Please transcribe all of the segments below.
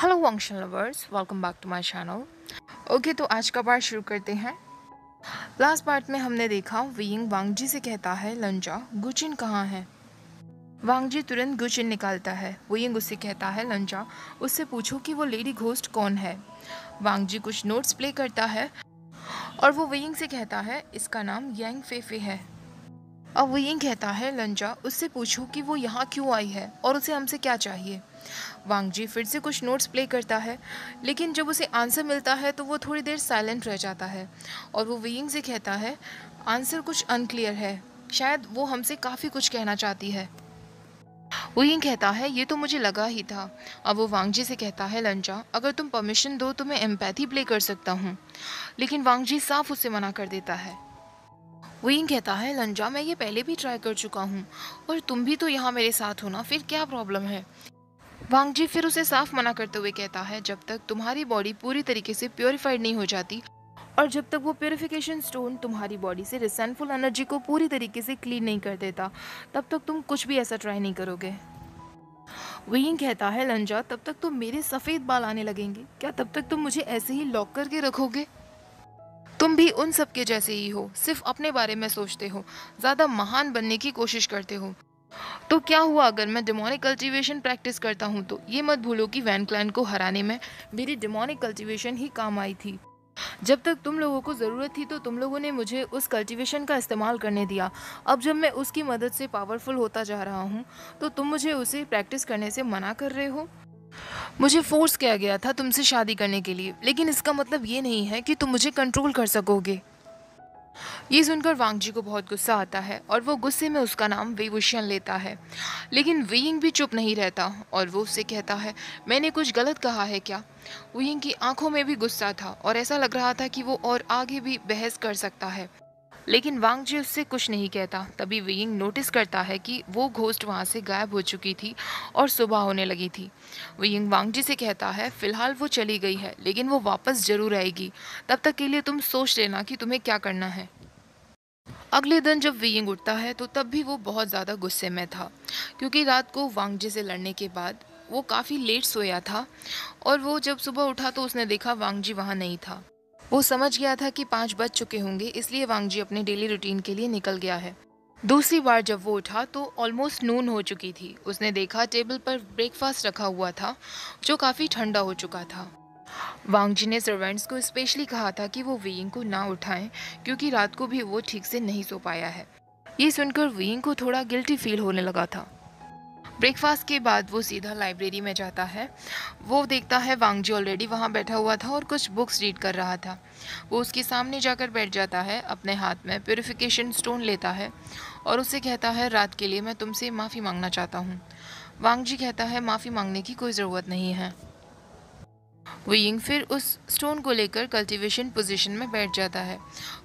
Hello function lovers, welcome back to my channel. Okay, तो आज का पार्ट शुरू करते हैं। लास्ट पार्ट में हमने देखा वियिंग वांगजी से कहता है, लंजा गुचिन कहाँ है। वांगजी तुरंत गुचिन निकालता है। वियिंग उससे कहता है, लंजा उससे पूछो कि वो लेडी घोस्ट कौन है। वांगजी कुछ नोट्स प्ले करता है और वो वियिंग से कहता है, इसका नाम यांग फेफे है। अब वियिंग कहता है, लंजा उससे पूछो कि वो यहाँ क्यों आई है और उसे हमसे क्या चाहिए। वांगजी फिर से कुछ नोट्स प्ले करता है, लेकिन जब उसे आंसर मिलता है तो वो थोड़ी देर साइलेंट रह जाता है और वो वियिंग से कहता है, आंसर कुछ अनक्लियर है, शायद वो हमसे काफ़ी कुछ कहना चाहती है। वियिंग कहता है, ये तो मुझे लगा ही था। अब वो वांगजी से कहता है, लंजा अगर तुम परमिशन दो तो मैं एम्पैथी प्ले कर सकता हूँ, लेकिन वांगजी साफ उसे मना कर देता है। वियिंग कहता है, लंजा मैं ये पहले भी ट्राई कर चुका हूँ और तुम भी तो यहाँ मेरे साथ हो ना, फिर क्या प्रॉब्लम है। वांगजी फिर उसे साफ मना करते हुए कहता है, जब तक तुम्हारी बॉडी पूरी तरीके से प्योरीफाइड नहीं हो जाती और जब तक वो प्योरिफिकेशन स्टोन तुम्हारी बॉडी से रिसेंटफुल एनर्जी को पूरी तरीके से क्लीन नहीं कर देता, तब तक तुम कुछ भी ऐसा ट्राई नहीं करोगे। वियिंग कहता है, लंजा तब तक तो मेरे सफ़ेद बाल आने लगेंगे, क्या तब तक तुम मुझे ऐसे ही लॉक करके रखोगे। तुम भी उन सब के जैसे ही हो, सिर्फ अपने बारे में सोचते हो, ज़्यादा महान बनने की कोशिश करते हो। तो क्या हुआ अगर मैं डिमोनिक कल्टीवेशन प्रैक्टिस करता हूँ तो ये मत भूलो कि वैन क्लैन को हराने में मेरी डिमोनिक कल्टीवेशन ही काम आई थी। जब तक तुम लोगों को ज़रूरत थी तो तुम लोगों ने मुझे उस कल्टीवेशन का इस्तेमाल करने दिया। अब जब मैं उसकी मदद से पावरफुल होता जा रहा हूँ तो तुम मुझे उसे प्रैक्टिस करने से मना कर रहे हो। मुझे फोर्स किया गया था तुमसे शादी करने के लिए, लेकिन इसका मतलब ये नहीं है कि तुम मुझे कंट्रोल कर सकोगे। ये सुनकर वांगजी को बहुत गुस्सा आता है और वो गुस्से में उसका नाम वेवुशियन लेता है। लेकिन वेइंग भी चुप नहीं रहता और वो उससे कहता है, मैंने कुछ गलत कहा है क्या। वेइंग की आंखों में भी गुस्सा था और ऐसा लग रहा था कि वो और आगे भी बहस कर सकता है, लेकिन वांगजी उससे कुछ नहीं कहता। तभी वेइंग नोटिस करता है कि वो घोस्ट वहाँ से गायब हो चुकी थी और सुबह होने लगी थी। वेइंग वांगजी से कहता है, फिलहाल वो चली गई है लेकिन वो वापस जरूर आएगी, तब तक के लिए तुम सोच लेना कि तुम्हें क्या करना है। अगले दिन जब वेइंग उठता है तो तब भी वो बहुत ज़्यादा गुस्से में था, क्योंकि रात को वांगजी से लड़ने के बाद वो काफ़ी लेट सोया था और वो जब सुबह उठा तो उसने देखा वांगजी वहाँ नहीं था। वो समझ गया था कि 5 बज चुके होंगे, इसलिए वांगजी अपने डेली रूटीन के लिए निकल गया है। दूसरी बार जब वो उठा तो ऑलमोस्ट नून हो चुकी थी। उसने देखा टेबल पर ब्रेकफास्ट रखा हुआ था जो काफ़ी ठंडा हो चुका था। वांगजी ने सर्वेंट्स को स्पेशली कहा था कि वो वेइंग को ना उठाएं, क्योंकि रात को भी वो ठीक से नहीं सो पाया है। ये सुनकर वेइंग को थोड़ा गिल्टी फील होने लगा था। ब्रेकफास्ट के बाद वो सीधा लाइब्रेरी में जाता है। वो देखता है वांगजी ऑलरेडी वहाँ बैठा हुआ था और कुछ बुक्स रीड कर रहा था। वो उसके सामने जाकर बैठ जाता है, अपने हाथ में प्योरिफिकेशन स्टोन लेता है और उससे कहता है, रात के लिए मैं तुमसे माफ़ी मांगना चाहता हूँ। वांगजी कहता है, माफ़ी मांगने की कोई ज़रूरत नहीं है। वेइंग फिर उस स्टोन को लेकर कल्टीवेशन पोजीशन में बैठ जाता है।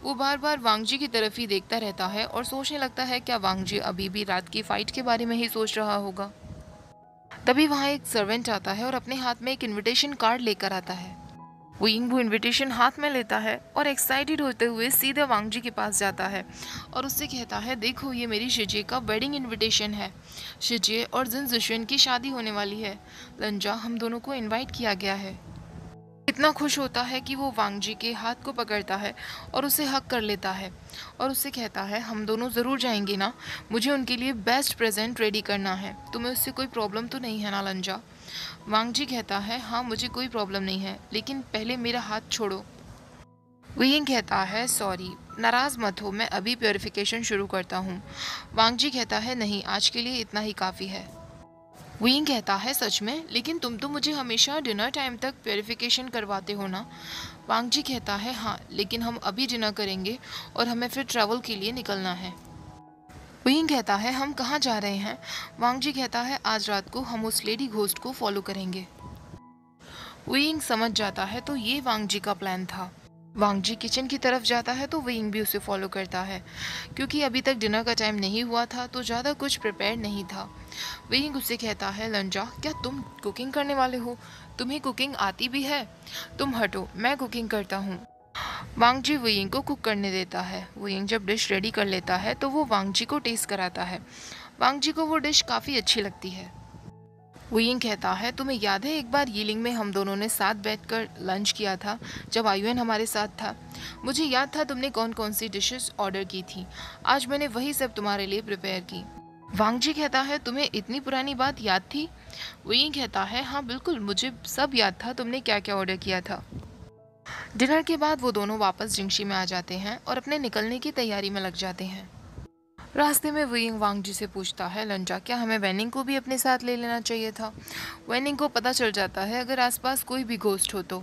वो बार बार वांगजी की तरफ ही देखता रहता है और सोचने लगता है, क्या वांगजी अभी भी रात की फाइट के बारे में ही सोच रहा होगा। तभी वहाँ एक सर्वेंट आता है और अपने हाथ में एक इनविटेशन कार्ड लेकर आता है। वेइंग वो इनविटेशन हाथ में लेता है और एक्साइटेड होते हुए सीधे वांगजी के पास जाता है और उससे कहता है, देखो ये मेरी शिजे का वेडिंग इनविटेशन है। शिजे और जिन जुशुन की शादी होने वाली है। लंजा, हम दोनों को इनवाइट किया गया है। इतना खुश होता है कि वो वांगजी के हाथ को पकड़ता है और उसे हक कर लेता है और उससे कहता है, हम दोनों ज़रूर जाएंगे ना, मुझे उनके लिए बेस्ट प्रेजेंट रेडी करना है, तुम्हें उससे कोई प्रॉब्लम तो नहीं है ना लंजा। वांगजी कहता है, हाँ मुझे कोई प्रॉब्लम नहीं है, लेकिन पहले मेरा हाथ छोड़ो। वियिंग कहता है, सॉरी, नाराज़ मत हो, मैं अभी प्योरिफिकेशन शुरू करता हूँ। वांगजी कहता है, नहीं, आज के लिए इतना ही काफ़ी है। विंग कहता है, सच में, लेकिन तुम तो मुझे हमेशा डिनर टाइम तक प्योरिफिकेशन करवाते हो ना। वांगजी कहता है, हाँ, लेकिन हम अभी डिनर करेंगे और हमें फिर ट्रैवल के लिए निकलना है। विंग कहता है, हम कहाँ जा रहे हैं। वांगजी कहता है, आज रात को हम उस लेडी घोस्ट को फॉलो करेंगे। विंग समझ जाता है तो ये वांगजी का प्लान था। वांगजी किचन की तरफ जाता है तो विंग भी उसे फॉलो करता है, क्योंकि अभी तक डिनर का टाइम नहीं हुआ था तो ज़्यादा कुछ प्रिपेयर नहीं था। विंग उससे कहता है, लंजा, क्या तुम कुकिंग करने वाले हो, तुम्हें कुकिंग आती भी है। तुम हटो, मैं कुकिंग करता हूँ। वांगजी विंग को कुक करने देता है। विंग जब डिश रेडी कर लेता है तो वो वांगजी को टेस्ट कराता है। वांगजी को वो डिश काफ़ी अच्छी लगती है। वुयिंग कहता है, तुम्हें याद है एक बार यीलिंग में हम दोनों ने साथ बैठकर लंच किया था जब आयुएन हमारे साथ था। मुझे याद था तुमने कौन कौन सी डिशेस ऑर्डर की थी। आज मैंने वही सब तुम्हारे लिए प्रिपेयर की। वांगजी कहता है, तुम्हें इतनी पुरानी बात याद थी? वुयिंग कहता है, हाँ बिल्कुल, मुझे सब याद था तुमने क्या क्या ऑर्डर किया था। डिनर के बाद वो दोनों वापस जिंगशी में आ जाते हैं और अपने निकलने की तैयारी में लग जाते हैं। रास्ते में वुयिंग वांगजी से पूछता है, लंजा क्या हमें वेनिंग को भी अपने साथ ले लेना चाहिए था? वेनिंग को पता चल जाता है अगर आसपास कोई भी घोस्ट हो तो।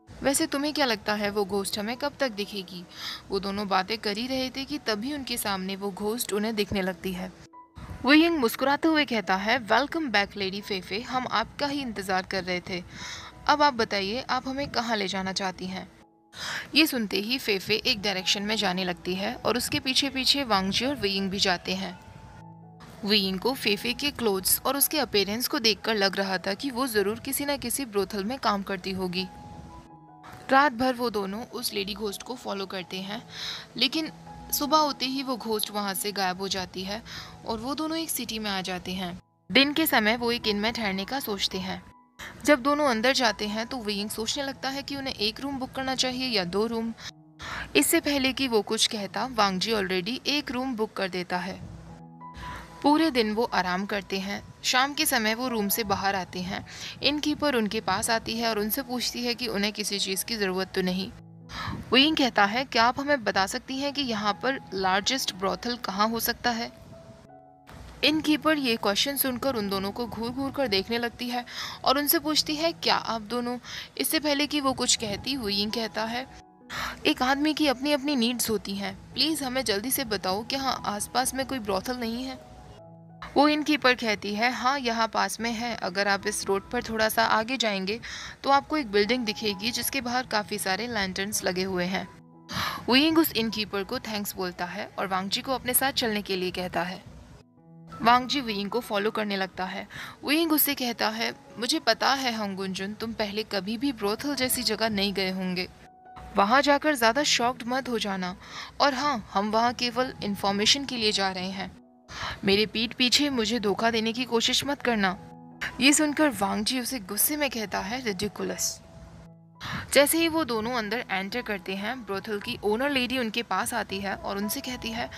वैसे तुम्हें क्या लगता है वो घोस्ट हमें कब तक दिखेगी? वो दोनों बातें कर ही रहे थे कि तभी उनके सामने वो घोस्ट उन्हें दिखने लगती है। वुयिंग मुस्कुराते हुए कहता है, वेलकम बैक लेडी फेफे, हम आपका ही इंतज़ार कर रहे थे। अब आप बताइए आप हमें कहाँ ले जाना चाहती हैं? ये सुनते ही फेफे एक डायरेक्शन में जाने लगती है और उसके पीछे पीछे वांगजी और वुयिंग भी जाते हैं। वुयिंग को फेफे के क्लोथ्स और उसके अपीयरेंस को देखकर लग रहा था कि वो ज़रूर किसी न किसी ब्रोथल में काम करती होगी। रात भर वो दोनों उस लेडी घोस्ट को फॉलो करते हैं, लेकिन सुबह होते ही वो घोस्ट वहाँ से गायब हो जाती है और वो दोनों एक सिटी में आ जाते हैं। दिन के समय वो एक इन में ठहरने का सोचते हैं। जब दोनों अंदर जाते हैं तो वुयिंग सोचने लगता है कि उन्हें एक रूम बुक करना चाहिए या 2 रूम। इससे पहले कि वो कुछ कहता, वांगजी ऑलरेडी एक रूम बुक कर देता है। पूरे दिन वो आराम करते हैं। शाम के समय वो रूम से बाहर आते हैं। इनकीपर उनके पास आती है और उनसे पूछती है कि उन्हें किसी चीज़ की ज़रूरत तो नहीं। वुयिंग कहता है, क्या आप हमें बता सकती हैं कि यहाँ पर लार्जेस्ट ब्रॉथल कहाँ हो सकता है? इनकीपर ये क्वेश्चन सुनकर उन दोनों को घूर घूर कर देखने लगती है और उनसे पूछती है, क्या आप दोनों? इससे पहले कि वो कुछ कहती, वुयिंग कहता है, एक आदमी की अपनी अपनी नीड्स होती हैं, प्लीज़ हमें जल्दी से बताओ कि हाँ आसपास में कोई ब्रॉथल नहीं है? वो इनकीपर कहती है, हाँ यहाँ पास में है। अगर आप इस रोड पर थोड़ा सा आगे जाएंगे तो आपको एक बिल्डिंग दिखेगी जिसके बाहर काफ़ी सारे लैंटर्न्स लगे हुए हैं। वुयिंग उस इनकीपर को थैंक्स बोलता है और वांगजी को अपने साथ चलने के लिए कहता है। वांगजी वुयिंग को फॉलो करने लगता है। वुयिंग उससे कहता है, मुझे पता है हंगुंजुन, तुम पहले कभी भी ब्रोथल जैसी जगह नहीं गए होंगे। वहाँ जाकर ज़्यादा शॉक्ड मत हो जाना। और हाँ, हम वहाँ केवल इन्फॉर्मेशन के लिए जा रहे हैं। मेरे पीठ पीछे मुझे धोखा देने की कोशिश मत करना। ये सुनकर वांगजी उसे गुस्से में कहता है, रिडिकुलस। जैसे ही वो दोनों अंदर एंटर करते हैं, ब्रोथल की ओनर लेडी उनके पास आती है और उनसे कहती है,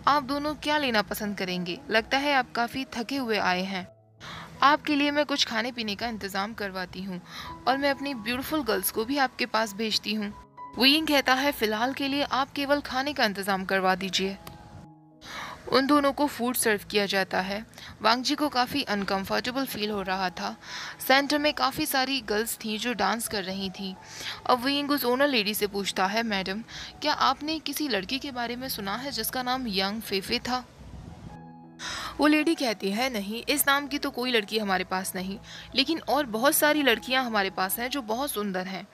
आप दोनों क्या लेना पसंद करेंगे? लगता है आप काफ़ी थके हुए आए हैं। आपके लिए मैं कुछ खाने पीने का इंतज़ाम करवाती हूँ और मैं अपनी ब्यूटीफुल गर्ल्स को भी आपके पास भेजती हूँ। वुयिंग कहता है, फ़िलहाल के लिए आप केवल खाने का इंतज़ाम करवा दीजिए। उन दोनों को फूड सर्व किया जाता है। वांगजी को काफ़ी अनकंफर्टेबल फील हो रहा था। सेंटर में काफ़ी सारी गर्ल्स थीं जो डांस कर रही थीं। अब वुयिंग उस ओनर लेडी से पूछता है, मैडम क्या आपने किसी लड़की के बारे में सुना है जिसका नाम यांग फेफे था? वो लेडी कहती है, नहीं, इस नाम की तो कोई लड़की हमारे पास नहीं, लेकिन और बहुत सारी लड़कियां हमारे पास हैं जो बहुत सुंदर हैं।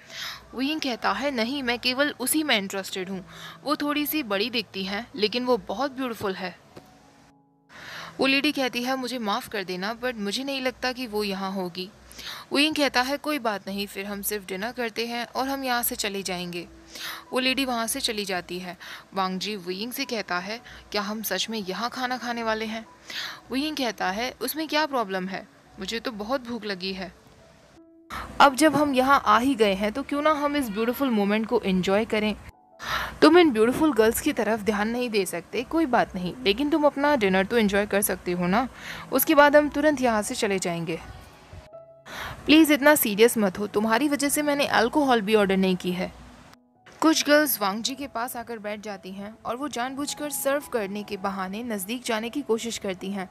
वुयिंग कहता है, नहीं, मैं केवल उसी में इंटरेस्टेड हूँ। वो थोड़ी सी बड़ी दिखती है लेकिन वो बहुत ब्यूटीफुल है। वो लेडी कहती है, मुझे माफ़ कर देना बट मुझे नहीं लगता कि वो यहाँ होगी। वुयिंग कहता है, कोई बात नहीं, फिर हम सिर्फ डिनर करते हैं और हम यहाँ से चले जाएंगे। वो लेडी वहाँ से चली जाती है। वांगजी वुयिंग से कहता है, क्या हम सच में यहाँ खाना खाने वाले हैं? वुयिंग कहता है, उसमें क्या प्रॉब्लम है, मुझे तो बहुत भूख लगी है। अब जब हम यहाँ आ ही गए हैं तो क्यों ना हम इस ब्यूटीफुल मोमेंट को एंजॉय करें। तुम इन ब्यूटीफुल गर्ल्स की तरफ ध्यान नहीं दे सकते, कोई बात नहीं, लेकिन तुम अपना डिनर तो एंजॉय कर सकते हो ना। उसके बाद हम तुरंत यहाँ से चले जाएंगे। प्लीज़ इतना सीरियस मत हो, तुम्हारी वजह से मैंने अल्कोहल भी ऑर्डर नहीं की है। कुछ गर्ल्स वांगजी के पास आकर बैठ जाती हैं और वो जानबूझकर सर्व करने के बहाने नज़दीक जाने की कोशिश करती हैं।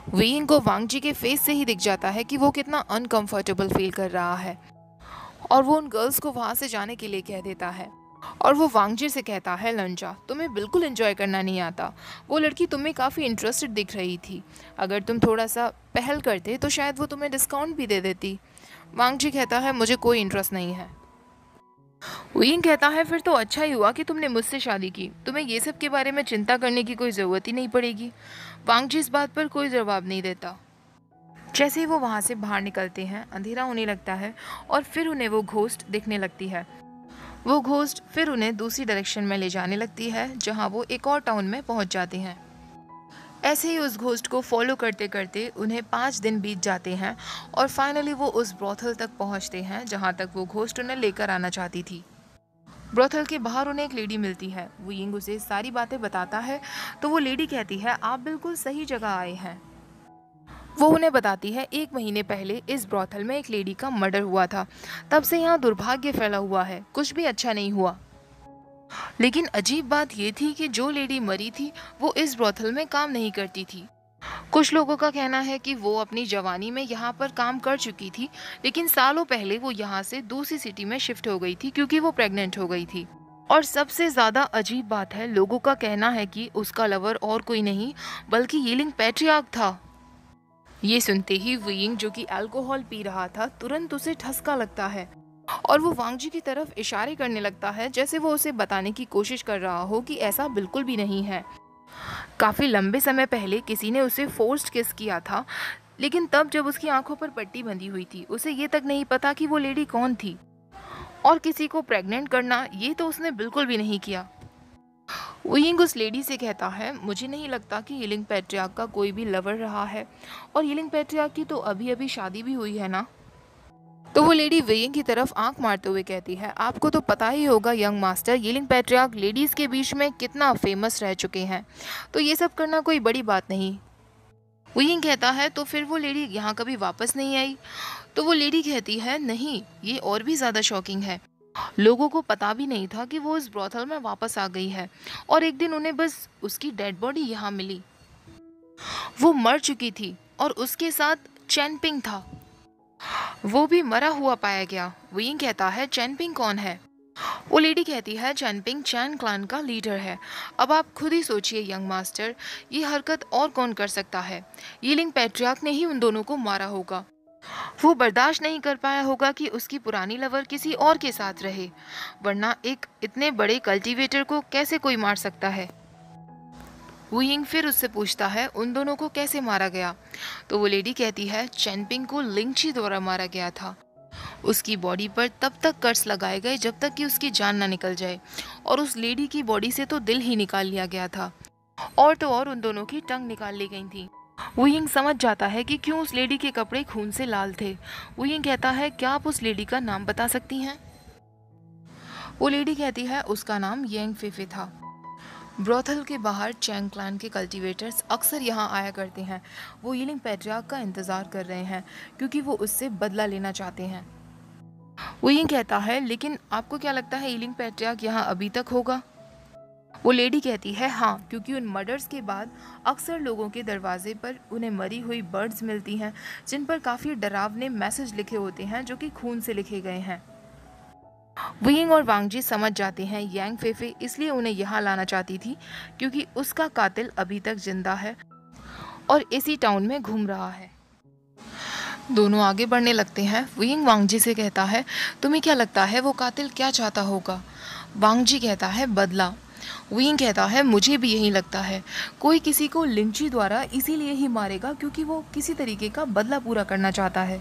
वुयिंग को वांगजी के फेस से ही दिख जाता है कि वो कितना अनकंफर्टेबल फील कर रहा है और वो उन गर्ल्स को वहाँ से जाने के लिए कह देता है। और वो वांगजी से कहता है, लंजा, तुम्हें बिल्कुल एंजॉय करना नहीं आता। वो लड़की तुम्हें काफ़ी इंटरेस्टेड दिख रही थी, अगर तुम थोड़ा सा पहल करते तो शायद वो तुम्हें डिस्काउंट भी दे देती। वांगजी कहता है, मुझे कोई इंटरेस्ट नहीं है। वुयिंग कहता है, फिर तो अच्छा ही हुआ कि तुमने मुझसे शादी की, तुम्हें ये सब के बारे में चिंता करने की कोई ज़रूरत ही नहीं पड़ेगी। वांगजी इस बात पर कोई जवाब नहीं देता। जैसे ही वो वहाँ से बाहर निकलते हैं, अंधेरा होने लगता है और फिर उन्हें वो घोस्ट दिखने लगती है। वो घोस्ट फिर उन्हें दूसरी डायरेक्शन में ले जाने लगती है जहाँ वो एक और टाउन में पहुँच जाते हैं। ऐसे ही उस घोस्ट को फॉलो करते करते उन्हें 5 दिन बीत जाते हैं और फाइनली वो उस ब्रोथल तक पहुंचते हैं जहां तक वो घोस्ट उन्हें लेकर आना चाहती थी। ब्रोथल के बाहर उन्हें एक लेडी मिलती है। वो यिंग उसे सारी बातें बताता है तो वो लेडी कहती है आप बिल्कुल सही जगह आए हैं। वो उन्हें बताती है 1 महीने पहले इस ब्रोथल में एक लेडी का मर्डर हुआ था। तब से यहाँ दुर्भाग्य फैला हुआ है, कुछ भी अच्छा नहीं हुआ। लेकिन अजीब बात ये थी कि जो लेडी मरी थी वो इस ब्रोथल में काम नहीं करती थी। कुछ लोगों का कहना है कि वो अपनी जवानी में यहाँ पर काम कर चुकी थी, लेकिन सालों पहले वो यहाँ से दूसरी सिटी में शिफ्ट हो गई थी क्योंकि वो प्रेग्नेंट हो गई थी। और सबसे ज्यादा अजीब बात है, लोगों का कहना है कि उसका लवर और कोई नहीं बल्कि यीलिंग पैट्रियार्क था। ये सुनते ही वीइंग जो कि अल्कोहल पी रहा था तुरंत उसे ठसका लगता है और वो वांगजी की तरफ इशारे करने लगता है जैसे वो उसे बताने की कोशिश कर रहा हो कि ऐसा बिल्कुल भी नहीं है। काफी लंबे समय पहले किसी ने उसे फोर्स्ड किस किया था, लेकिन तब जब उसकी आंखों पर पट्टी बंधी हुई थी उसे ये तक नहीं पता कि वो लेडी कौन थी। और किसी को प्रेग्नेंट करना ये तो उसने बिल्कुल भी नहीं किया। वुइंग उस लेडी से कहता है मुझे नहीं लगता कि यिलिंग पैट्रियार्क का कोई भी लवर रहा है, और यिलिंग पैट्रियार्क की तो अभी अभी शादी भी हुई है ना। तो वो लेडी वेइंग की तरफ आंख मारते हुए कहती है आपको तो पता ही होगा यंग मास्टर, यिलिंग पैट्रियार्क लेडीज़ के बीच में कितना फेमस रह चुके हैं, तो ये सब करना कोई बड़ी बात नहीं। वुइंग कहता है तो फिर वो लेडी यहाँ कभी वापस नहीं आई। तो वो लेडी कहती है नहीं, ये और भी ज़्यादा शॉकिंग है। लोगों को पता भी नहीं था कि वो इस ब्रोथल में वापस आ गई है, और एक दिन उन्हें बस उसकी डेड बॉडी यहाँ मिली। वो मर चुकी थी और उसके साथ चैनपिंग था, वो भी मरा हुआ पाया गया। वुइंग कहता है चैनपिंग कौन है? वो लेडी कहती है चैनपिंग चैन क्लान का लीडर है। अब आप खुद ही सोचिए यंग मास्टर, ये हरकत और कौन कर सकता है? यिलिंग पैट्रियार्क ने ही उन दोनों को मारा होगा। वो बर्दाश्त नहीं कर पाया होगा कि उसकी पुरानी लवर किसी और के साथ रहे, वरना एक इतने बड़े कल्टीवेटर को कैसे कोई मार सकता है? वुइंग फिर उससे पूछता है उन दोनों को कैसे मारा गया? तो वो लेडी कहती है चैनपिंग को लिंची द्वारा मारा गया था। उसकी बॉडी पर तब तक कर्स लगाए गए जब तक कि उसकी जान ना निकल जाए, और उस लेडी की बॉडी से तो दिल ही निकाल लिया गया था, और तो और उन दोनों की टंग निकाल ली गई थी। वुइंग समझ जाता है कि क्यों उस लेडी के कपड़े खून से लाल थे। वुइंग कहता है क्या आप उस लेडी का नाम बता सकती हैं? वो लेडी कहती है उसका नाम यांग फेफे था। ब्रोथल के बाहर चैंग क्लैन के कल्टीवेटर्स अक्सर यहाँ आया करते हैं। वो यिलिंग पैट्रियार्क का इंतज़ार कर रहे हैं क्योंकि वो उससे बदला लेना चाहते हैं। वुइंग कहता है लेकिन आपको क्या लगता है यिलिंग पैट्रियार्क यहाँ अभी तक होगा? वो लेडी कहती है हाँ, क्योंकि उन मर्डर्स के बाद अक्सर लोगों के दरवाजे पर उन्हें मरी हुई बर्ड्स मिलती हैं जिन पर काफ़ी डरावने मैसेज लिखे होते हैं जो कि खून से लिखे गए हैं। वुइंग और वांगजी समझ जाते हैं यांग फेफे इसलिए उन्हें यहाँ लाना चाहती थी क्योंकि उसका कातिल अभी तक जिंदा है और इसी टाउन में घूम रहा है। दोनों आगे बढ़ने लगते हैं। वुइंग वांगजी से कहता है तुम्हें क्या लगता है वो कातिल क्या चाहता होगा? वांगजी कहता है बदला। वुइंग कहता है मुझे भी यही लगता है, कोई किसी को लिंची द्वारा इसीलिए ही मारेगा क्योंकि वो किसी तरीके का बदला पूरा करना चाहता है।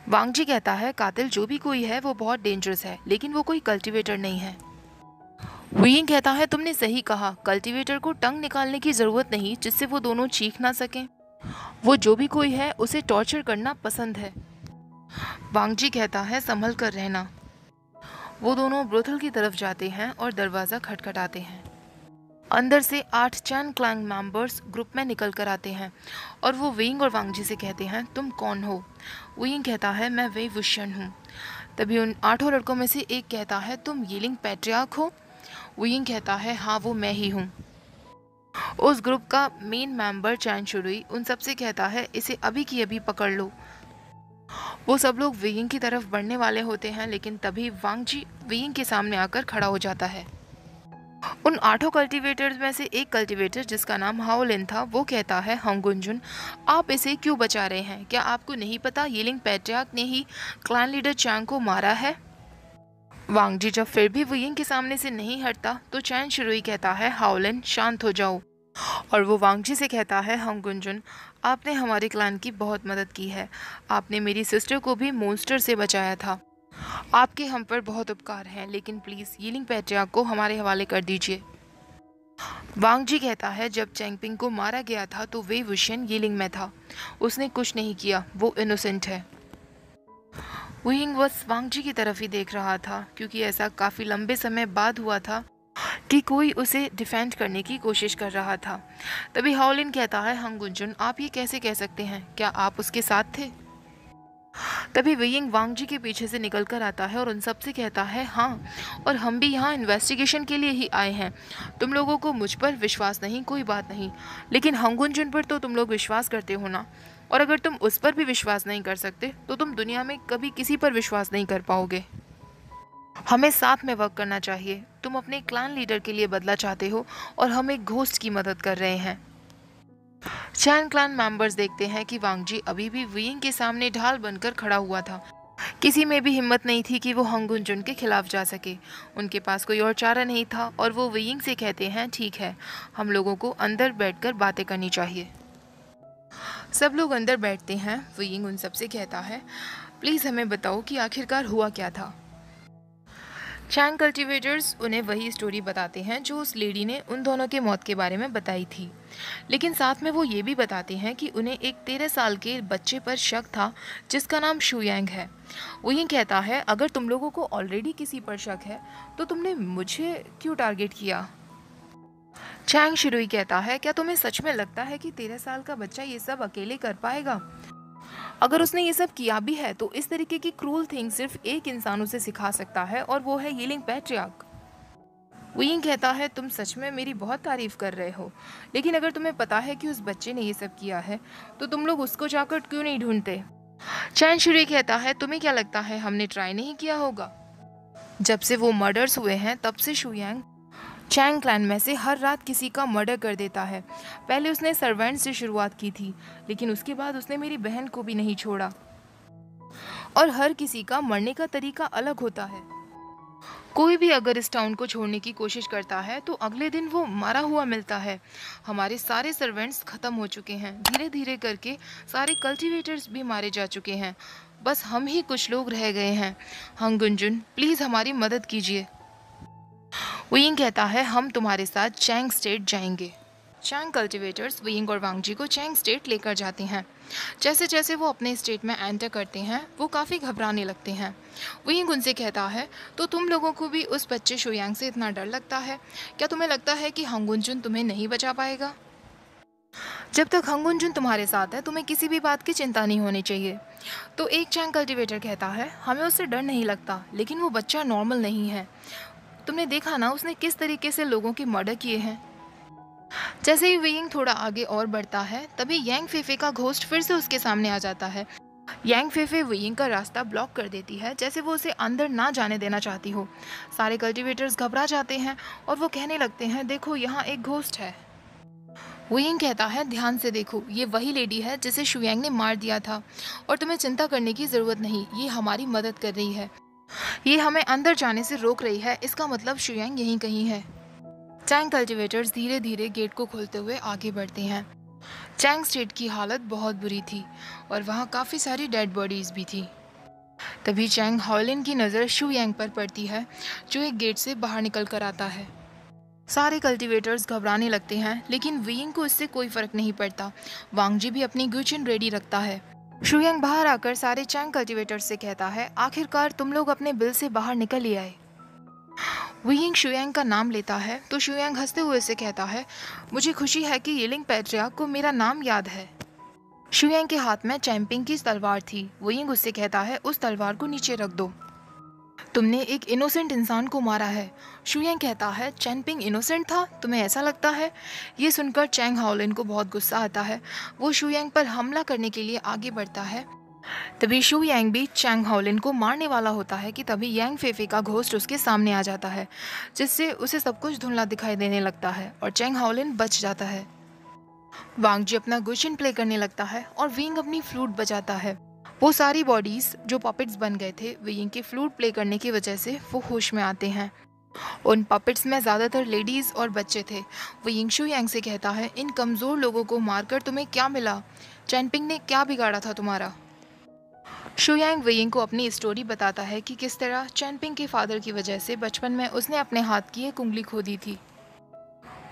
वांगजी कहता है कातिल जो भी कोई है वो बहुत डेंजरस है, लेकिन वो कोई कल्टीवेटर नहीं है। वुइंग कहता है तुमने सही कहा, कल्टीवेटर को टंग निकालने की जरूरत नहीं जिससे वो दोनों चीख ना सकें। वो जो भी कोई है उसे टॉर्चर करना पसंद है। वांगजी कहता है संभल कर रहना। वो दोनों ब्रोथल की तरफ जाते हैं और दरवाज़ा खटखटाते हैं। अंदर से 8 चैन क्लैंग मेंबर्स ग्रुप में निकल कर आते हैं और वो वुइंग और वांगजी से कहते हैं तुम कौन हो? वुइंग कहता है मैं वेई वुशन हूँ। तभी उन 8 लड़कों में से एक कहता है तुम यिलिंग पैट्रियार्क हो? वुइंग कहता है हाँ वो मैं ही हूँ। उस ग्रुप का मेन मेंबर चैन शुरुई उन सबसे कहता है इसे अभी की अभी पकड़ लो। वो सब लोग वुइंग की तरफ बढ़ने वाले होते हैं, लेकिन तभी वांगजी वुइंग के सामने आकर खड़ा हो जाता है। उन 8 कल्टीवेटर्स में से एक कल्टीवेटर जिसका नाम हाओलिन था वो कहता है हंगुंजुन आप इसे क्यों बचा रहे हैं? क्या आपको नहीं पता यिलिंग पैट्रियार्क ने ही क्लैन लीडर चैंग को मारा है? वांगजी जब फिर भी वुइंग के सामने से नहीं हटता तो चैन शुरुई कहता है हाओलिन शांत हो जाओ, और वो वांगजी से कहता है हंगुंजुन आपने हमारे क्लैन की बहुत मदद की है, आपने मेरी सिस्टर को भी मॉन्स्टर से बचाया था, आपके हम पर बहुत उपकार हैं, लेकिन प्लीज़ यिलिंग पैट्रियार्क को हमारे हवाले कर दीजिए। वांग जी कहता है जब चैंगपिंग को मारा गया था तो वे वुशियन यिलिंग में था। उसने कुछ नहीं किया, वो इनोसेंट है। वुयिंग बस वांग जी की तरफ ही देख रहा था क्योंकि ऐसा काफ़ी लंबे समय बाद हुआ था कि कोई उसे डिफेंड करने की कोशिश कर रहा था। तभी हाओलिन कहता है हंग गुंजुन, आप ये कैसे कह सकते हैं, क्या आप उसके साथ थे? तभी वेइंग वांग जी के पीछे से निकल कर आता है और उन सब से कहता है हाँ, और हम भी यहाँ इन्वेस्टिगेशन के लिए ही आए हैं। तुम लोगों को मुझ पर विश्वास नहीं, कोई बात नहीं, लेकिन हंगुन पर तो तुम लोग विश्वास करते हो ना, और अगर तुम उस पर भी विश्वास नहीं कर सकते तो तुम दुनिया में कभी किसी पर विश्वास नहीं कर पाओगे। हमें साथ में वर्क करना चाहिए। तुम अपने क्लान लीडर के लिए बदला चाहते हो और हम एक घोस्ट की मदद कर रहे हैं। चैन क्लान मेंबर्स देखते हैं कि वांग जी अभी भी वियिंग के सामने ढाल बनकर खड़ा हुआ था। किसी में भी हिम्मत नहीं थी कि वो हंगुन जुन के खिलाफ जा सके। उनके पास कोई और चारा नहीं था और वो वियिंग से कहते हैं ठीक है, हम लोगों को अंदर बैठकर बातें करनी चाहिए। सब लोग अंदर बैठते हैं। वियिंग उन सबसे कहता है प्लीज़ हमें बताओ कि आखिरकार हुआ क्या था। चैंग कल्टीवेटर्स उन्हें वही स्टोरी बताते हैं जो उस लेडी ने उन दोनों के मौत के बारे में बताई थी, लेकिन साथ में वो ये भी बताते हैं कि उन्हें एक 13 साल के बच्चे पर शक था जिसका नाम शुयांग है। वो ये कहता है अगर तुम लोगों को ऑलरेडी किसी पर शक है तो तुमने मुझे क्यों टारगेट किया। चैंग शिरुई कहता है क्या तुम्हें सच में लगता है कि 13 साल का बच्चा ये सब अकेले कर पाएगा? अगर उसने ये सब किया भी है तो इस तरीके की क्रूल थिंग सिर्फ एक इंसान उसे सिखा सकता है और वो है यिलिंग पैट्रियार्क। वियिंग कहता है तुम सच में मेरी बहुत तारीफ कर रहे हो, लेकिन अगर तुम्हें पता है कि उस बच्चे ने ये सब किया है तो तुम लोग उसको जाकर क्यों नहीं ढूंढते। चैन शुरी कहता है तुम्हें क्या लगता है हमने ट्राई नहीं किया होगा? जब से वो मर्डर्स हुए हैं तब से शुयांग चैंग क्लैन में से हर रात किसी का मर्डर कर देता है। पहले उसने सर्वेंट से शुरुआत की थी, लेकिन उसके बाद उसने मेरी बहन को भी नहीं छोड़ा। और हर किसी का मरने का तरीका अलग होता है। कोई भी अगर इस टाउन को छोड़ने की कोशिश करता है तो अगले दिन वो मरा हुआ मिलता है। हमारे सारे सर्वेंट्स खत्म हो चुके हैं, धीरे धीरे करके सारे कल्टीवेटर्स भी मारे जा चुके हैं, बस हम ही कुछ लोग रह गए हैं। हंगुंजुन प्लीज़ हमारी मदद कीजिए। वियिंग कहता है हम तुम्हारे साथ चैंग स्टेट जाएंगे। चैंग कल्टीवेटर्स वियिंग और वांग जी को चैंग स्टेट लेकर जाते हैं। जैसे जैसे वो अपने स्टेट में एंटर करते हैं वो काफ़ी घबराने लगते हैं। वियिंग उनसे कहता है तो तुम लोगों को भी उस बच्चे शुयांग से इतना डर लगता है? क्या तुम्हें लगता है कि हंगुंजुन तुम्हें नहीं बचा पाएगा? जब तक हंगुंजुन तुम्हारे साथ है तुम्हें किसी भी बात की चिंता नहीं होनी चाहिए। तो एक चैंग कल्टीवेटर कहता है हमें उससे डर नहीं लगता, लेकिन वो बच्चा नॉर्मल नहीं है। तुमने देखा ना उसने किस तरीके से लोगों के मर्डर किए हैं। जैसे ही वियिंग थोड़ा आगे और बढ़ता है तभी यांग फेफे का घोस्ट फिर से उसके सामने आ जाता है। यांग फेफे वियिंग का रास्ता ब्लॉक कर देती है, जैसे वो उसे अंदर ना जाने देना चाहती हो। सारे कल्टीवेटर्स घबरा जाते हैं और वो कहने लगते हैं देखो यहाँ एक घोस्ट है। वियिंग कहता है ध्यान से देखो, ये वही लेडी है जिसे शुयांग ने मार दिया था, और तुम्हें चिंता करने की ज़रूरत नहीं, ये हमारी मदद कर रही है। ये हमें अंदर जाने से रोक रही है, इसका मतलब शुयांग यहीं कहीं है। चैंग कल्टीवेटर्स धीरे धीरे गेट को खोलते हुए आगे बढ़ते हैं। चैंग स्टेट की हालत बहुत बुरी थी और वहाँ काफ़ी सारी डेड बॉडीज़ भी थी। तभी चैंग हाओलिन की नज़र शुयांग पर पड़ती है जो एक गेट से बाहर निकल कर आता है। सारे कल्टीवेटर्स घबराने लगते हैं, लेकिन वियिंग को इससे कोई फर्क नहीं पड़ता। वांग जी भी अपनी गुचिन रेडी रखता है। शुयांग बाहर आकर सारे चैंग कल्टीवेटर्स से कहता है आखिरकार तुम लोग अपने बिल से बाहर निकल ही आए। वियिंग शुयांग का नाम लेता है तो शुयांग हंसते हुए से कहता है मुझे खुशी है कि यिलिंग पैट्रियार्क को मेरा नाम याद है। शुयांग के हाथ में चैंपिंग की तलवार थी। वियिंग उससे कहता है उस तलवार को नीचे रख दो, तुमने एक इनोसेंट इंसान को मारा है। शुयांग कहता है चैंपिंग इनोसेंट था, तुम्हें ऐसा लगता है? ये सुनकर चैंग हाओलिन को बहुत गुस्सा आता है। वो शुयांग पर हमला करने के लिए आगे बढ़ता है। तभी शुयांग भी चैंग हाओलिन को मारने वाला होता है कि तभी यांग फेफे का घोस्ट उसके सामने आ जाता है, जिससे उसे सब कुछ धुंधला दिखाई देने लगता है और चैंग हाओलिन बच जाता है। वांग जी अपना गुशिन प्ले करने लगता है और विंग अपनी फ्लूट बजाता है। वो सारी बॉडीज जो पपेट्स बन गए थे विंग के फ्लूट प्ले करने की वजह से वो होश में आते हैं। उन पपेट्स में ज़्यादातर लेडीज़ और बच्चे थे। विंग शुयांग से कहता है इन कमज़ोर लोगों को मारकर तुम्हें क्या मिला? चैंपिंग ने क्या बिगाड़ा था तुम्हारा? शुयांग वियिंग को अपनी स्टोरी बताता है कि किस तरह चैनपिंग के फादर की वजह से बचपन में उसने अपने हाथ की एक उंगली खो दी थी।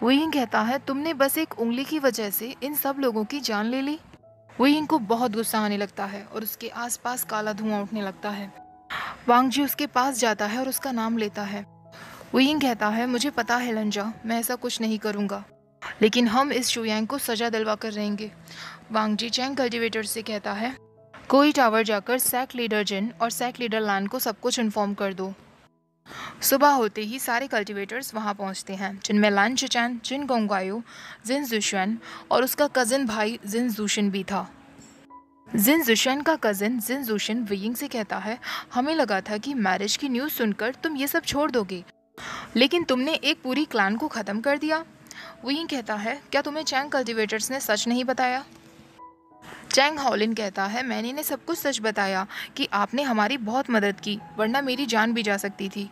वुयिंग कहता है तुमने बस एक उंगली की वजह से इन सब लोगों की जान ले ली। वुयिंग को बहुत गुस्सा आने लगता है और उसके आसपास काला धुआं उठने लगता है। वांग जी उसके पास जाता है और उसका नाम लेता है। वुयिंग कहता है मुझे पता है लंजा, मैं ऐसा कुछ नहीं करूँगा, लेकिन हम इस शुयांग को सजा दिलवा कर रहेंगे। वांग जी चैंग कल्टीवेटर से कहता है कोई टावर जाकर सैक लीडर जिन और सैक लीडर लान को सब कुछ इन्फॉर्म कर दो। सुबह होते ही सारे कल्टीवेटर्स वहां पहुंचते हैं, जिनमें लान चिचैन, जिन गोंगायो, जिन जुशुएन और उसका कजिन भाई जिन जूशिन भी था। जिन जुशुएन का कजिन जिन जूशिन वियिंग से कहता है हमें लगा था कि मैरिज की न्यूज़ सुनकर तुम ये सब छोड़ दोगे, लेकिन तुमने एक पूरी क्लान को ख़त्म कर दिया। वियिंग कहता है क्या तुम्हें चैंग कल्टीवेटर्स ने सच नहीं बताया? चैंग हॉलिन कहता है मैंने इन्हें सब कुछ सच बताया कि आपने हमारी बहुत मदद की, वरना मेरी जान भी जा सकती थी।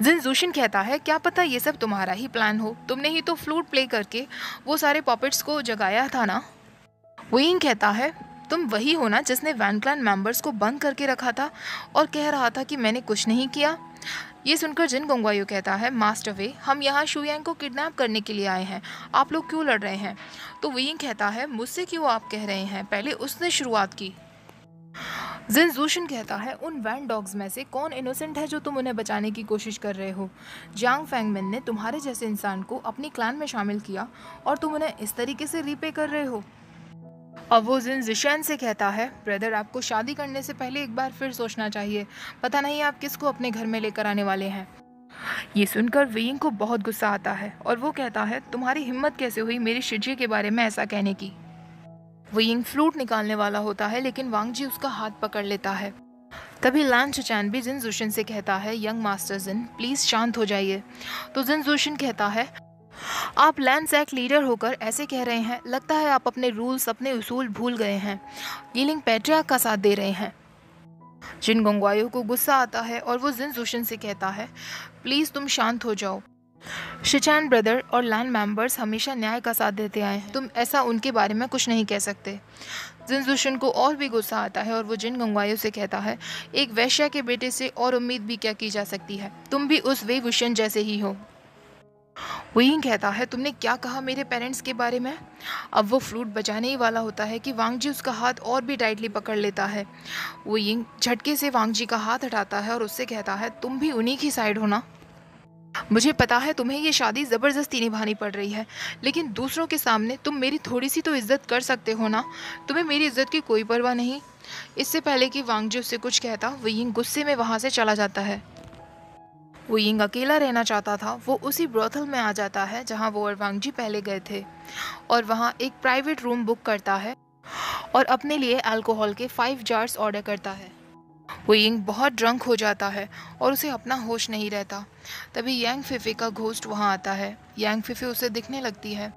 जिन जूशिन कहता है क्या पता ये सब तुम्हारा ही प्लान हो, तुमने ही तो फ्लूट प्ले करके वो सारे पॉपेट्स को जगाया था ना। वेइंग कहता है तुम वही हो ना जिसने वैन क्लैन मेंबर्स को बंद करके रखा था और कह रहा था कि मैंने कुछ नहीं किया। ये सुनकर जिन गोंगवायो कहता है मास्टर वे, हम यहाँ शुयांग को किडनैप करने के लिए आए हैं, आप लोग क्यों लड़ रहे हैं? तो वेइंग कहता है मुझसे क्यों आप कह रहे हैं, पहले उसने शुरुआत की। जिन जूशिन कहता है उन वैन डॉग्स में से कौन इनोसेंट है जो तुम उन्हें बचाने की कोशिश कर रहे हो? जांग फैंगमिन ने तुम्हारे जैसे इंसान को अपनी क्लैन में शामिल किया और तुम उन्हें इस तरीके से रीपे कर रहे हो। अब वो जिन जिशैन से कहता है ब्रदर, आपको शादी करने से पहले एक बार फिर सोचना चाहिए, पता नहीं आप किसको अपने घर में लेकर आने वाले हैं। ये सुनकर वेइंग को बहुत गुस्सा आता है और वो कहता है तुम्हारी हिम्मत कैसे हुई मेरी शिजी के बारे में ऐसा कहने की। वेइंग फ्लूट निकालने वाला होता है, लेकिन वांग जी उसका हाथ पकड़ लेता है। तभी लान चिचैन भी जिन जूशिन से कहता है यंग मास्टर जिन, प्लीज शांत हो जाइए। तो जिन जूशिन कहता है आप लैंड सैक लीडर होकर ऐसे कह रहे हैं, लगता है आप अपने रूल्स अपने उसूल भूल गए हैं, यीलिंग पैट्रिया का साथ दे रहे हैं। जिन गोंगवायो को गुस्सा आता है और वो जिन जूशिन से कहता है प्लीज तुम शांत हो जाओ, शिचैन ब्रदर और लैंड मेंबर्स हमेशा न्याय का साथ देते आए हैं, तुम ऐसा उनके बारे में कुछ नहीं कह सकते। जिन जूशिन को और भी गुस्सा आता है और वो जिन गोंगवायो से कहता है एक वैश्या के बेटे से और उम्मीद भी क्या की जा सकती है, तुम भी उस वे वुशन जैसे ही हो। वेइंग कहता है तुमने क्या कहा मेरे पेरेंट्स के बारे में? अब वो फ्लूट बजाने ही वाला होता है कि वांग जी उसका हाथ और भी टाइटली पकड़ लेता है। वेइंग झटके से वांग जी का हाथ हटाता है और उससे कहता है तुम भी उन्हीं की साइड हो ना? मुझे पता है तुम्हें ये शादी ज़बरदस्ती निभानी पड़ रही है, लेकिन दूसरों के सामने तुम मेरी थोड़ी सी तो इज्जत कर सकते हो ना, तुम्हें मेरी इज्जत की कोई परवाह नहीं। इससे पहले कि वांग जी उससे कुछ कहता, वेइंग गुस्से में वहाँ से चला जाता है। वेइंग अकेला रहना चाहता था, वो उसी ब्रोथल में आ जाता है जहाँ वो और वांग जी पहले गए थे और वहाँ एक प्राइवेट रूम बुक करता है और अपने लिए अल्कोहल के 5 जार्स ऑर्डर करता है। वेइंग बहुत ड्रंक हो जाता है और उसे अपना होश नहीं रहता। तभी यांग फिफे का घोस्ट वहाँ आता है। यांग फिफे उसे दिखने लगती है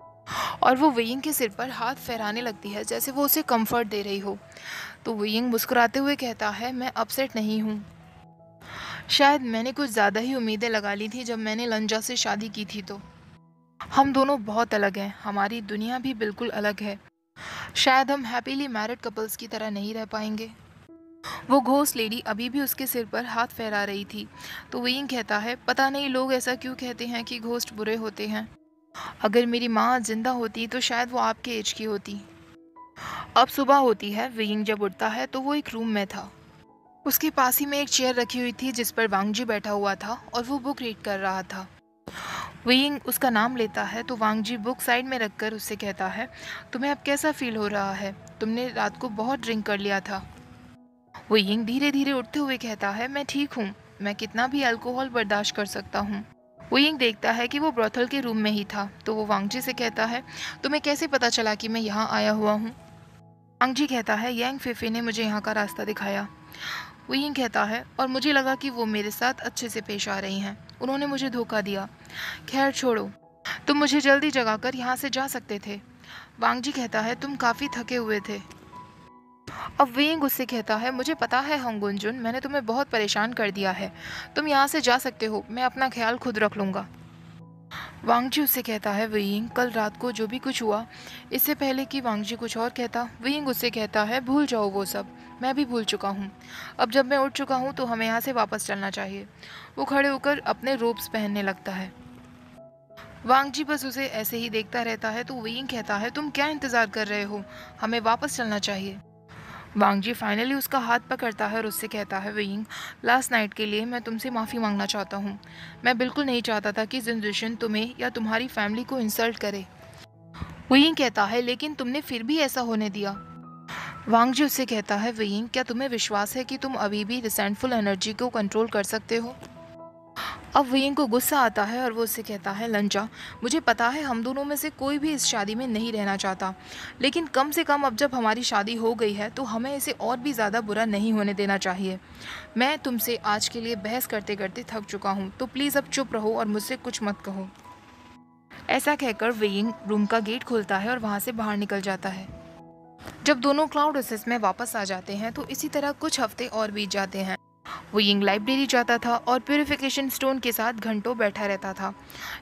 और वो वेइंग के सिर पर हाथ फहराने लगती है जैसे वो उसे कंफर्ट दे रही हो। तो वेइंग मुस्कुराते हुए कहता है मैं अपसेट नहीं हूँ, शायद मैंने कुछ ज़्यादा ही उम्मीदें लगा ली थी जब मैंने लंजा से शादी की थी। तो हम दोनों बहुत अलग हैं, हमारी दुनिया भी बिल्कुल अलग है, शायद हम हैप्पीली मैरिड कपल्स की तरह नहीं रह पाएंगे। वो घोस्ट लेडी अभी भी उसके सिर पर हाथ फहरा रही थी। तो वेइंग कहता है पता नहीं लोग ऐसा क्यों कहते हैं कि घोस्ट बुरे होते हैं, अगर मेरी माँ जिंदा होती तो शायद वो आपके एज की होती। अब सुबह होती है। वेइंग जब उठता है तो वो एक रूम में था। उसके पास ही में एक चेयर रखी हुई थी जिस पर वांग जी बैठा हुआ था और वो बुक रीड कर रहा था। वेइंग उसका नाम लेता है तो वांग जी बुक साइड में रखकर उससे कहता है तुम्हें अब कैसा फील हो रहा है, तुमने रात को बहुत ड्रिंक कर लिया था। वेइंग धीरे धीरे उठते हुए कहता है मैं ठीक हूँ, मैं कितना भी अल्कोहल बर्दाश्त कर सकता हूँ। वेइंग देखता है कि वो ब्रोथल के रूम में ही था तो वो वांग जी से कहता है तुम्हें कैसे पता चला कि मैं यहाँ आया हुआ हूँ? वांग जी कहता है यांग फिफे ने मुझे यहाँ का रास्ता दिखाया। वेइंग कहता है और मुझे लगा कि वो मेरे साथ अच्छे से पेश आ रही हैं, उन्होंने मुझे धोखा दिया। खैर छोड़ो, तुम मुझे जल्दी जगाकर यहाँ से जा सकते थे। वांग जी कहता है तुम काफ़ी थके हुए थे। अब वेइंग उससे कहता है मुझे पता है होंगुनजुन, मैंने तुम्हें बहुत परेशान कर दिया है, तुम यहाँ से जा सकते हो, मैं अपना ख्याल खुद रख लूँगा। वांग जी उससे कहता है वेइंग कल रात को जो भी कुछ हुआ, इससे पहले कि वांग जी कुछ और कहता वेइंग उससे कहता है भूल जाओ वो सब, मैं भी भूल चुका हूँ, अब जब मैं उठ चुका हूँ तो हमें यहाँ से वापस चलना चाहिए। वो खड़े होकर अपने रोब्स पहनने लगता है। वांग जी बस उसे ऐसे ही देखता रहता है तो वेइंग कहता है, तुम क्या इंतज़ार कर रहे हो? हमें वापस चलना चाहिए। वांग जी फाइनली उसका हाथ पकड़ता है और उससे कहता है, वेइंग, लास्ट नाइट के लिए मैं तुमसे माफ़ी मांगना चाहता हूँ। मैं बिल्कुल नहीं चाहता था कि जनरेशन तुम्हें या तुम्हारी फैमिली को इंसल्ट करे। वेइंग कहता है, लेकिन तुमने फिर भी ऐसा होने दिया। वांग जी उससे कहता है, वेइंग, क्या तुम्हें विश्वास है कि तुम अभी भी रिसेंटफुल एनर्जी को कंट्रोल कर सकते हो? अब वेइंग को गुस्सा आता है और वो उससे कहता है, लंजा, मुझे पता है हम दोनों में से कोई भी इस शादी में नहीं रहना चाहता, लेकिन कम से कम अब जब हमारी शादी हो गई है तो हमें इसे और भी ज़्यादा बुरा नहीं होने देना चाहिए। मैं तुमसे आज के लिए बहस करते करते थक चुका हूँ, तो प्लीज़ अब चुप रहो और मुझसे कुछ मत कहो। ऐसा कहकर वेइंग रूम का गेट खोलता है और वहाँ से बाहर निकल जाता है। जब दोनों क्लाउड ओसिस में वापस आ जाते हैं तो इसी तरह कुछ हफ्ते और बीत जाते हैं। वेइंग लाइब्रेरी जाता था और प्यूरिफिकेशन स्टोन के साथ घंटों बैठा रहता था,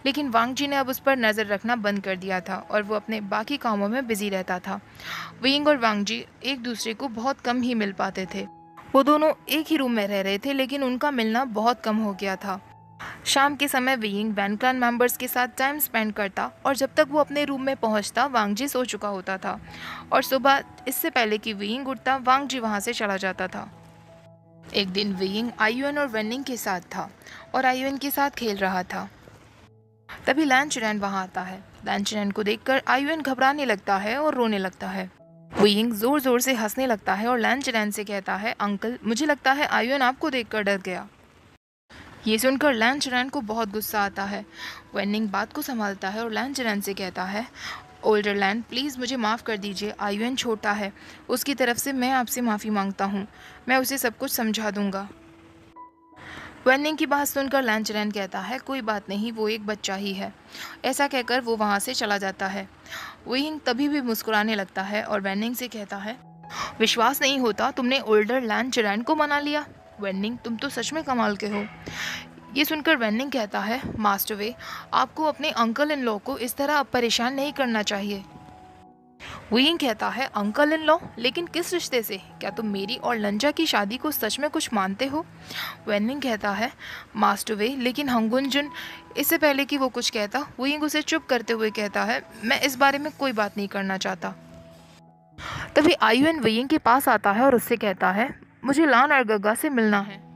लेकिन वांग जी ने अब उस पर नज़र रखना बंद कर दिया था और वो अपने बाकी कामों में बिजी रहता था। वेइंग और वांग जी एक दूसरे को बहुत कम ही मिल पाते थे। वो दोनों एक ही रूम में रह रहे थे, लेकिन उनका मिलना बहुत कम हो गया था। शाम के समय वेइंग वैन क्लान मेंबर्स के साथ टाइम स्पेंड करता और जब तक वो अपने रूम में पहुंचता वांग जी सो चुका होता था, और सुबह इससे पहले कि वेइंग उठता वांग जी वहां से चला जाता था। एक दिन वेइंग आयुन और वेनिंग के साथ था और आयुन के साथ खेल रहा था। तभी लैन चुरैन वहां आता है। लैन चुरैन को देखकर आयुन घबराने लगता है और रोने लगता है। वेइंग जोर जोर से हंसने लगता है और लैन चुरैन से कहता है, अंकल, मुझे लगता है आयुन आपको देखकर डर गया। ये सुनकर लैन चुरैन को बहुत गुस्सा आता है। वेनिंग बात को संभालता है और लैन चुरैन से कहता है, ओल्डर लैन, प्लीज़ मुझे माफ़ कर दीजिए। आयुन छोटा है, उसकी तरफ से मैं आपसे माफ़ी मांगता हूँ। मैं उसे सब कुछ समझा दूंगा। वेनिंग की बात सुनकर लैन चुरैन कहता है, कोई बात नहीं, वो एक बच्चा ही है। ऐसा कहकर वो वहाँ से चला जाता है। वेइंग तभी भी मुस्कुराने लगता है और वेनिंग से कहता है, विश्वास नहीं होता तुमने ओल्डर लैन चुरैन को मना लिया। वेनिंग, तुम तो सच में कमाल के हो। ये सुनकर वेनिंग कहता है, मास्टर वे, आपको अपने अंकल इन लॉ को इस तरह परेशान नहीं करना चाहिए। वेइंग कहता है, अंकल इन लॉ, लेकिन किस रिश्ते से? क्या तुम मेरी और लंजा की शादी को सच में कुछ मानते हो? वेनिंग कहता है, मास्टर वे, लेकिन हंगुन जुन। इससे पहले कि वो कुछ कहता, वेइंग उसे चुप करते हुए कहता है, मैं इस बारे में कोई बात नहीं करना चाहता। तभी आयुन वेइंग के पास आता है और उससे कहता है, मुझे लान और गग्गा से मिलना है।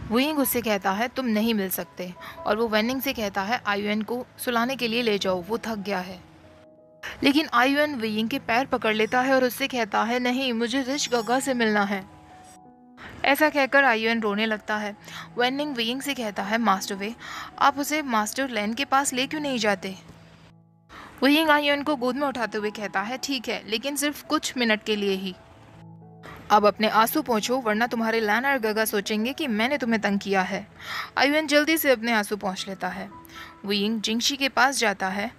वेइंग उससे कहता है, तुम नहीं मिल सकते, और वो वेनिंग से कहता है, आयुन को सुलाने के लिए ले जाओ, वो थक गया है। लेकिन आयुन वेइंग के पैर पकड़ लेता है और उससे कहता है, नहीं, मुझे रिच गग्गा से मिलना है। ऐसा कहकर आयुन रोने लगता है। वेनिंग वेइंग से कहता है, मास्टर वे, आप उसे मास्टर लैन के पास ले क्यों नहीं जाते? वेइंग आयुन को गोद में उठाते हुए कहता है, ठीक है, लेकिन सिर्फ कुछ मिनट के लिए ही। अब अपने आंसू पोंछो, वरना तुम्हारे लैन और गगा सोचेंगे कि मैंने तुम्हें तंग किया है। आयुन जल्दी से अपने आंसू पोंछ लेता है। वेइंग जिंगशी के पास जाता है।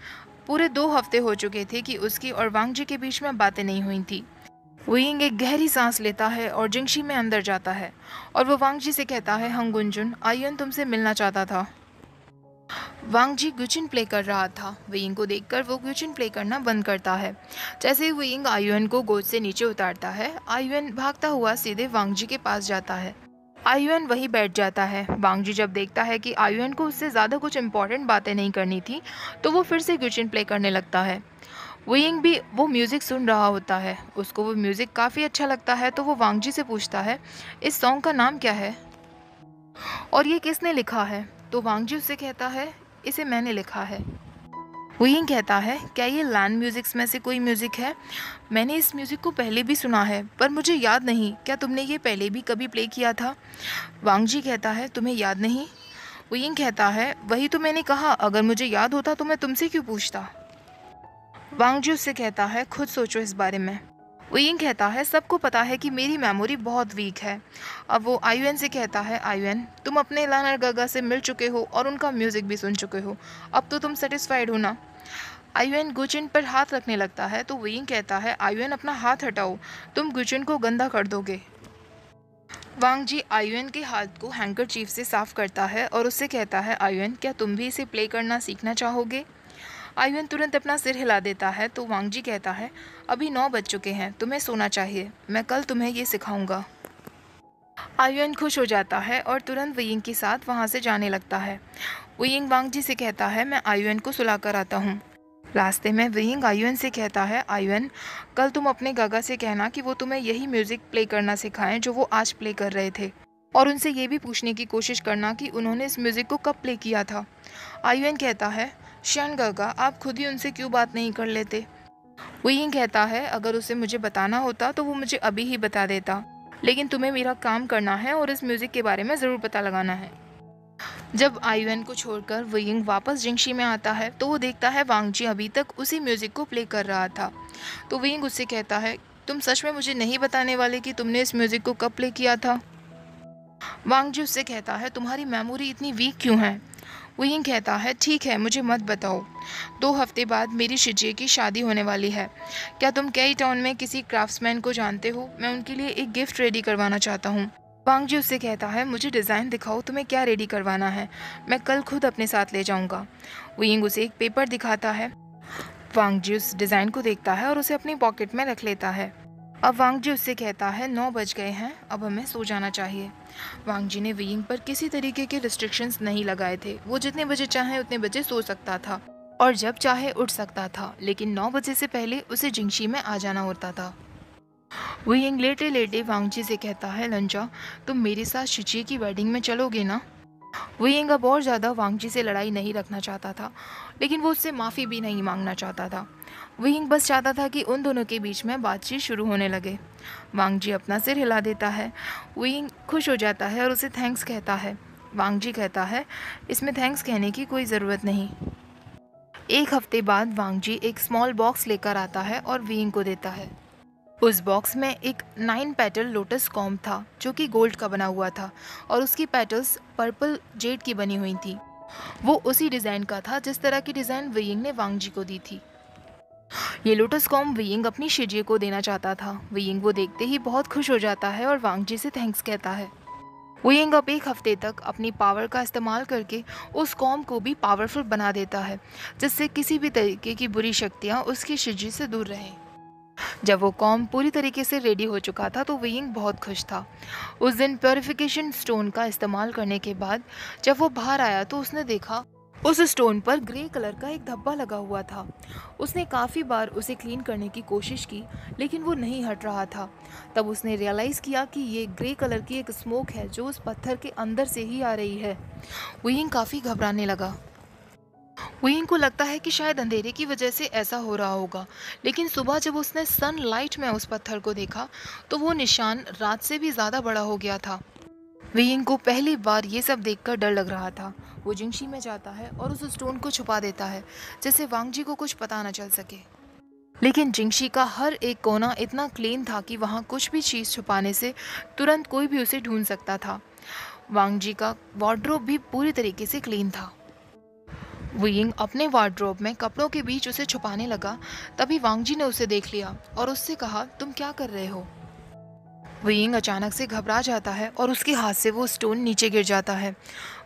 पूरे 2 हफ्ते हो चुके थे कि उसकी और वांग जी के बीच में बातें नहीं हुई थी। वेइंग एक गहरी सांस लेता है और जिंगशी में अंदर जाता है और वो वांग जी से कहता है, हंगुनजुन, आयुन तुमसे मिलना चाहता था। वांग जी गुचिन प्ले कर रहा था। वेइंग को देखकर वो गुचिन प्ले करना बंद करता है। जैसे ही वेइंग आयुन को गोद से नीचे उतारता है, आयुन भागता हुआ सीधे वांग जी के पास जाता है। आयुन वहीं बैठ जाता है। वांग जी जब देखता है कि आयुन को उससे ज़्यादा कुछ इंपॉर्टेंट बातें नहीं करनी थी, तो वो फिर से गुचिन प्ले करने लगता है। वेइंग भी वो म्यूज़िक सुन रहा होता है। उसको वो म्यूज़िक काफ़ी अच्छा लगता है, तो वो वांग जी से पूछता है, इस सॉन्ग का नाम क्या है और ये किसने लिखा है? तो वांग जी उससे कहता है, इसे मैंने लिखा है। वेइंग कहता है, क्या ये लैंड म्यूजिक्स में से कोई म्यूजिक है? मैंने इस म्यूजिक को पहले भी सुना है, पर मुझे याद नहीं। क्या तुमने ये पहले भी कभी प्ले किया था? वांग जी कहता है, तुम्हें याद नहीं? वेइंग कहता है, वही तो मैंने कहा, अगर मुझे याद होता तो मैं तुमसे क्यों पूछता? वांग जी उससे कहता है, खुद सोचो इस बारे में। वेइंग कहता है, सबको पता है कि मेरी मेमोरी बहुत वीक है। अब वो आयुन से कहता है, आयुन, तुम अपने लान और गगा से मिल चुके हो और उनका म्यूज़िक भी सुन चुके हो, अब तो तुम सेटिस्फाइड हो ना? आयुन गुचिन पर हाथ रखने लगता है, तो वेइंग कहता है, आयुन अपना हाथ हटाओ, तुम गुचिन को गंदा कर दोगे। वांग जी आयुन के हाथ को हैंकरचीफ से साफ करता है और उससे कहता है, आयुन, क्या तुम भी इसे प्ले करना सीखना चाहोगे? आयुन तुरंत अपना सिर हिला देता है, तो वांग जी कहता है, अभी 9 बज चुके हैं, तुम्हें सोना चाहिए, मैं कल तुम्हें ये सिखाऊंगा। आयुन खुश हो जाता है और तुरंत वेइंग के साथ वहाँ से जाने लगता है। वुयिंग वांगजी से कहता है, मैं आयुन को सुला कर आता हूँ। रास्ते में वुयिंग आयुन से कहता है, आयुन, कल तुम अपने गागा से कहना कि वो तुम्हें यही म्यूजिक प्ले करना सिखाएं जो वो आज प्ले कर रहे थे, और उनसे ये भी पूछने की कोशिश करना कि उन्होंने इस म्यूजिक को कब प्ले किया था। आयुन कहता है, शन गागा, आप खुद ही उनसे क्यों बात नहीं कर लेते। वुयिंग कहता है, अगर उसे मुझे बताना होता तो वो मुझे अभी ही बता देता, लेकिन तुम्हें मेरा काम करना है और इस म्यूजिक के बारे में ज़रूर पता लगाना है। जब आयुन को छोड़कर वुयिंग वापस जिंगशी में आता है तो वो देखता है वांगजी अभी तक उसी म्यूजिक को प्ले कर रहा था। तो वुयिंग उससे कहता है, तुम सच में मुझे नहीं बताने वाले कि तुमने इस म्यूजिक को कब प्ले किया था। वांगजी उससे कहता है, तुम्हारी मेमोरी इतनी वीक क्यों है। वुयिंग कहता है, ठीक है, मुझे मत बताओ। 2 हफ्ते बाद मेरी शिजिए की शादी होने वाली है। क्या तुम केई टाउन में किसी क्राफ्ट्समैन को जानते हो? मैं उनके लिए एक गिफ्ट रेडी करवाना चाहता हूँ। वांगजी उससे कहता है, मुझे डिज़ाइन दिखाओ, तुम्हें क्या रेडी करवाना है, मैं कल खुद अपने साथ ले जाऊँगा। वुयिंग उसे एक पेपर दिखाता है। वांगजी उस डिज़ाइन को देखता है और उसे अपनी पॉकेट में रख लेता है। अब वांगजी उससे कहता है, 9 बज गए हैं, अब हमें सो जाना चाहिए। वांगजी ने वुयिंग पर किसी तरीके के रिस्ट्रिक्शंस नहीं लगाए थे। वो जितने बजे चाहे उतने बजे सो सकता था और जब चाहे उठ सकता था, लेकिन 9 बजे से पहले उसे जिंगशी में आ जाना होता था। वुयिंग लेटे लेटे वांगजी से कहता है, लंजा, तुम मेरे साथ शिचिए की वेडिंग में चलोगे ना। वुयिंग अब और ज़्यादा वांगजी से लड़ाई नहीं रखना चाहता था, लेकिन वो उससे माफ़ी भी नहीं मांगना चाहता था। वुयिंग बस चाहता था कि उन दोनों के बीच में बातचीत शुरू होने लगे। वांगजी अपना सिर हिला देता है। वुयिंग खुश हो जाता है और उसे थैंक्स कहता है। वांगजी कहता है, इसमें थैंक्स कहने की कोई ज़रूरत नहीं। 1 हफ्ते बाद वांगजी एक स्मॉल बॉक्स लेकर आता है और वुयिंग को देता है। उस बॉक्स में एक 9 पेटल लोटस कॉम्ब था जो कि गोल्ड का बना हुआ था और उसकी पेटल्स पर्पल जेड की बनी हुई थी। वो उसी डिज़ाइन का था जिस तरह की डिज़ाइन वुयिंग ने वांगजी को दी थी। ये लोटस कॉम्ब वुयिंग अपनी शिजिए को देना चाहता था। वुयिंग वो देखते ही बहुत खुश हो जाता है और वांगजी से थैंक्स कहता है। वुयिंग अब 1 हफ्ते तक अपनी पावर का इस्तेमाल करके उस कॉम्ब को भी पावरफुल बना देता है, जिससे किसी भी तरीके की बुरी शक्तियाँ उसकी शिजी से दूर रहें। जब वो कॉम्ब पूरी तरीके से रेडी हो चुका था तो वुयिंग बहुत खुश था। उस दिन प्योरिफिकेशन स्टोन का इस्तेमाल करने के बाद जब वो बाहर आया तो उसने देखा उस स्टोन पर ग्रे कलर का एक धब्बा लगा हुआ था। उसने काफ़ी बार उसे क्लीन करने की कोशिश की, लेकिन वो नहीं हट रहा था। तब उसने रियलाइज़ किया कि ये ग्रे कलर की एक स्मोक है जो उस पत्थर के अंदर से ही आ रही है। वुयिंग काफ़ी घबराने लगा। वुयिंग को लगता है कि शायद अंधेरे की वजह से ऐसा हो रहा होगा, लेकिन सुबह जब उसने सनलाइट में उस पत्थर को देखा तो वो निशान रात से भी ज़्यादा बड़ा हो गया था। वुयिंग को पहली बार ये सब देखकर डर लग रहा था। वो जिंगशी में जाता है और उस स्टोन को छुपा देता है जिससे वांगजी को कुछ पता न चल सके। लेकिन जिंगशी का हर एक कोना इतना क्लीन था कि वहाँ कुछ भी चीज़ छुपाने से तुरंत कोई भी उसे ढूंढ सकता था। वांगजी का वार्डरोब भी पूरी तरीके से क्लीन था। वुयिंग अपने वार्डरोब में कपड़ों के बीच उसे छुपाने लगा। तभी वांगजी ने उसे देख लिया और उससे कहा, तुम क्या कर रहे हो। वुयिंग अचानक से घबरा जाता है और उसके हाथ से वो स्टोन नीचे गिर जाता है।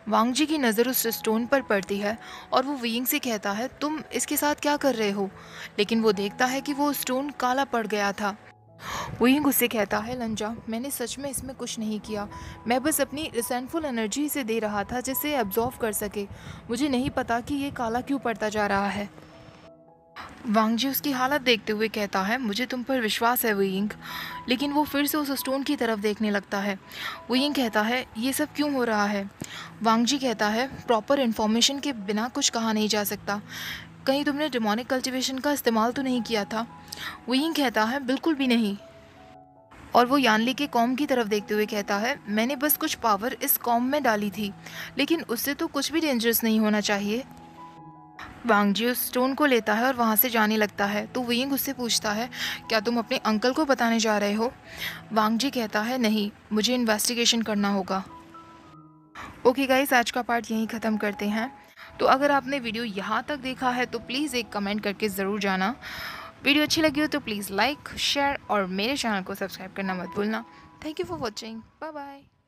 वांगजी की नज़र उस स्टोन पर पड़ती है और वो वुयिंग से कहता है, तुम इसके साथ क्या कर रहे हो। लेकिन वो देखता है कि वो स्टोन काला पड़ गया था। वुयिंग उससे कहता है, लंजा, मैंने सच में इसमें कुछ नहीं किया। मैं बस अपनी रिसेंटफुल एनर्जी इसे दे रहा था जिसे एब्जॉर्व कर सके। मुझे नहीं पता कि ये काला क्यों पड़ता जा रहा है। वांगजी उसकी हालत देखते हुए कहता है, मुझे तुम पर विश्वास है वुयिंग। लेकिन वो फिर से उस स्टोन की तरफ देखने लगता है। वुयिंग कहता है, ये सब क्यों हो रहा है। वांगजी कहता है, प्रॉपर इन्फॉर्मेशन के बिना कुछ कहा नहीं जा सकता। कहीं तुमने डिमोनिक कल्टीवेशन का इस्तेमाल तो नहीं किया था। वुयिंग कहता है, बिल्कुल भी नहीं। और वो यानली के कॉम की तरफ देखते हुए कहता है, मैंने बस कुछ पावर इस कॉम में डाली थी, लेकिन उससे तो कुछ भी डेंजरस नहीं होना चाहिए। वांगजी उस स्टोन को लेता है और वहाँ से जाने लगता है। तो वुयिंग उससे पूछता है, क्या तुम अपने अंकल को बताने जा रहे हो। वांगजी कहता है, नहीं, मुझे इन्वेस्टिगेशन करना होगा। ओके गाइस, आज का पार्ट यहीं ख़त्म करते हैं। तो अगर आपने वीडियो यहाँ तक देखा है तो प्लीज़ एक कमेंट करके ज़रूर जाना। वीडियो अच्छी लगी हो तो प्लीज़ लाइक, शेयर और मेरे चैनल को सब्सक्राइब करना मत भूलना। Thank you for watching. Bye bye.